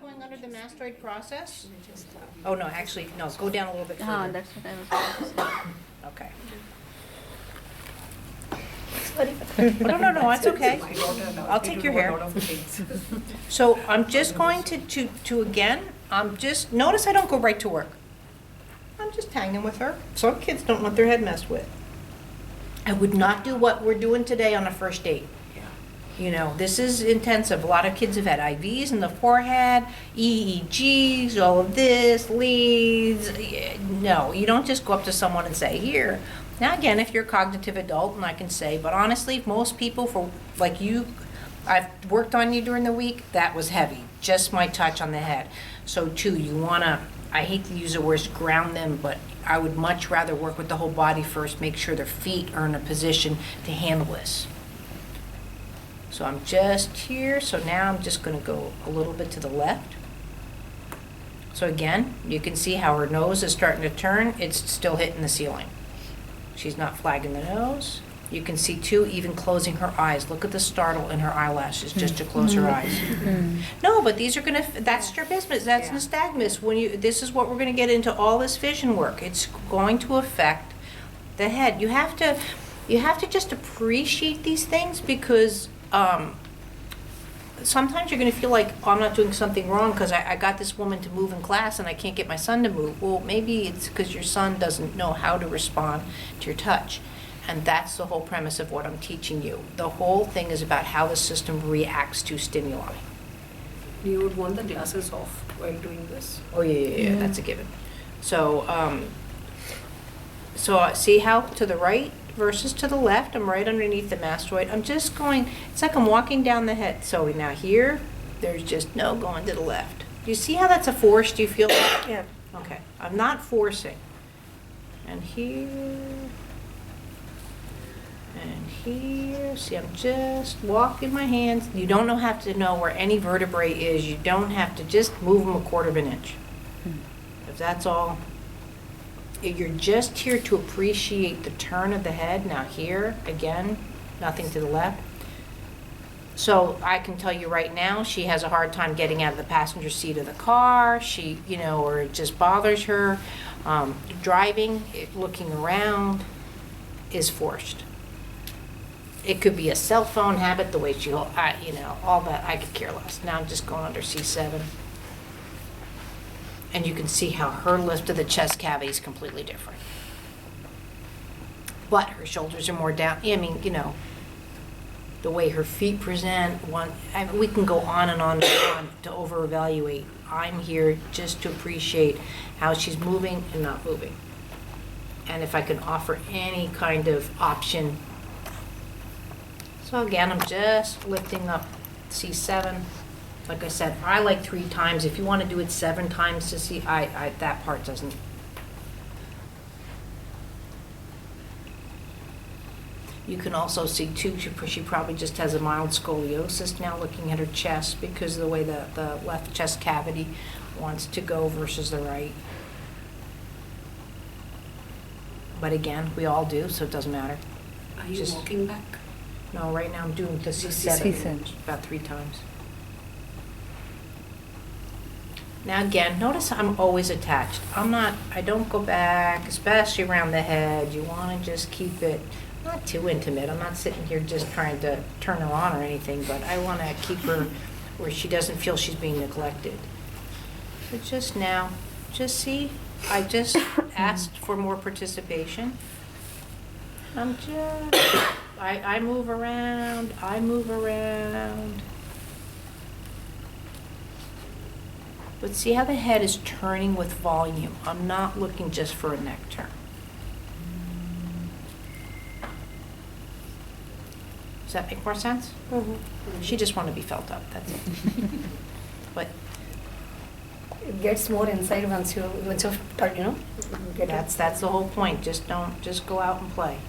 going under the mastoid process? Oh, no, actually, no, go down a little bit further. That's what I was going to say. Okay. Sorry. No, that's okay. I'll take your hair. So I'm just going to again, notice I don't go right to work. I'm just hanging with her. Some kids don't want their head messed with. I would not do what we're doing today on a first date. You know, this is intensive. A lot of kids have had IVs in the forehead, EEGs, all of this, leads. No, you don't just go up to someone and say, here. Now, again, if you're a cognitive adult, and I can say, but honestly, most people, for like you, I've worked on you during the week, that was heavy, just my touch on the head. So too, you wanna, I hate to use the words ground them, but I would much rather work with the whole body first, make sure their feet are in a position to handle this. So I'm just here, so now I'm just gonna go a little bit to the left. So again, you can see how her nose is starting to turn, it's still hitting the ceiling. She's not flagging the nose. You can see too, even closing her eyes. Look at the startle in her eyelashes just to close her eyes. No, but these are gonna, that's strabismus, that's nystagmus. This is what we're gonna get into all this vision work. It's going to affect the head. You have to just appreciate these things because sometimes you're gonna feel like, oh, I'm not doing something wrong because I got this woman to move in class and I can't get my son to move. Well, maybe it's because your son doesn't know how to respond to your touch. And that's the whole premise of what I'm teaching you. The whole thing is about how the system reacts to stimuli. You would want the glasses off while doing this. Oh, yeah, that's a given. So, see how to the right versus to the left, I'm right underneath the mastoid. I'm just going, it's like I'm walking down the head. So now here, there's just no going to the left. Do you see how that's a force? Do you feel that? Yeah. Okay, I'm not forcing. And here, and here, see, I'm just walking my hands. You don't have to know where any vertebrae is. You don't have to just move them 1/4 inch. If that's all. You're just here to appreciate the turn of the head. Now here, again, nothing to the left. So I can tell you right now, she has a hard time getting out of the passenger seat of the car. She, or it just bothers her. Driving, looking around is forced. It could be a cell phone habit, the way she, all that, I could care less. Now I'm just going under C7. And you can see how her lift of the chest cavity is completely different. But her shoulders are more down. I mean, the way her feet present, we can go on and on and on to over-evaluate. I'm here just to appreciate how she's moving and not moving. And if I can offer any kind of option. So again, I'm just lifting up C7. Like I said, I like 3 times. If you want to do it 7 times to see, that part doesn't. You can also see too, she probably just has a mild scoliosis now looking at her chest because of the way the left chest cavity wants to go versus the right. But again, we all do, so it doesn't matter. Are you walking back? No, right now I'm doing the C7 about 3 times. Now again, notice I'm always attached. I don't go back, especially around the head. You want to just keep it not too intimate. I'm not sitting here just trying to turn her on or anything, but I want to keep her where she doesn't feel she's being neglected. So just see, I just asked for more participation. I move around, But see how the head is turning with volume. I'm not looking just for a neck turn. Does that make more sense? Mm-hmm. She just wanted to be felt up, that's it. But It gets more inside once you get it. that's the whole point. Just go out and play.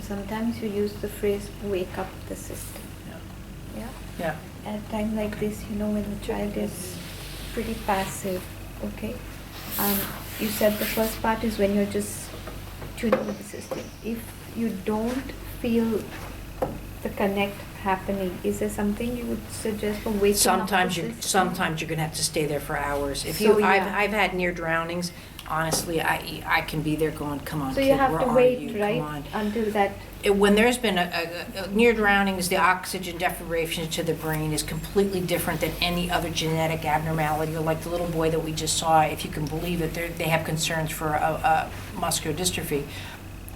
Sometimes you use the phrase wake up the system. Yeah. At a time like this, when the child is pretty passive, okay? You said the first part is when you're just tuning with the system. If you don't feel the connect happening, is there something you would suggest for waking Sometimes up you're, the system? sometimes you're gonna have to stay there for hours. If So, you, yeah. I've had near drownings, honestly, I can be there going, come on, So kid, you have where to are wait, you? Come right, on. until that, When there's been a near drownings, the oxygen deprivation to the brain is completely different than any other genetic abnormality. Or like the little boy that we just saw, if you can believe it, they have concerns for a muscular dystrophy.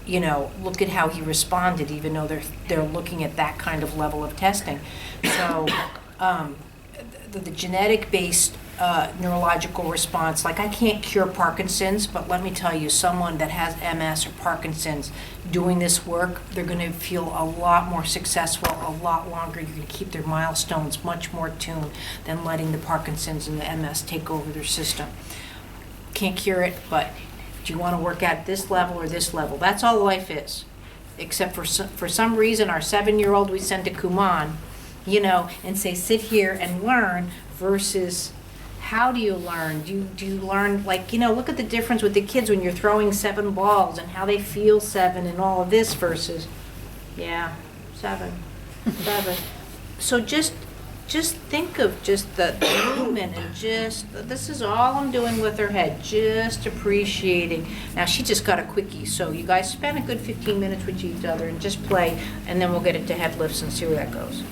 You know, look at how he responded, even though they're looking at that kind of level of testing. So, the genetic-based neurological response, like I can't cure Parkinson's, but let me tell you, someone that has MS or Parkinson's doing this work, they're going to feel a lot more successful, a lot longer. You're going to keep their milestones much more tuned than letting the Parkinson's and the MS take over their system. Can't cure it, but do you want to work at this level or this level? That's all life is. Except for some reason, our 7-year-old we send to Kuman, you know, and say, sit here and learn, versus how do you learn? Do you learn, like, you know, look at the difference with the kids when you're throwing 7 balls and how they feel 7 and all of this versus, yeah, 7. So just think of just the movement and just, this is all I'm doing with her head, just appreciating. Now, she just got a quickie, so you guys spend a good 15 minutes with each other and just play, and then we'll get it to head lifts and see where that goes.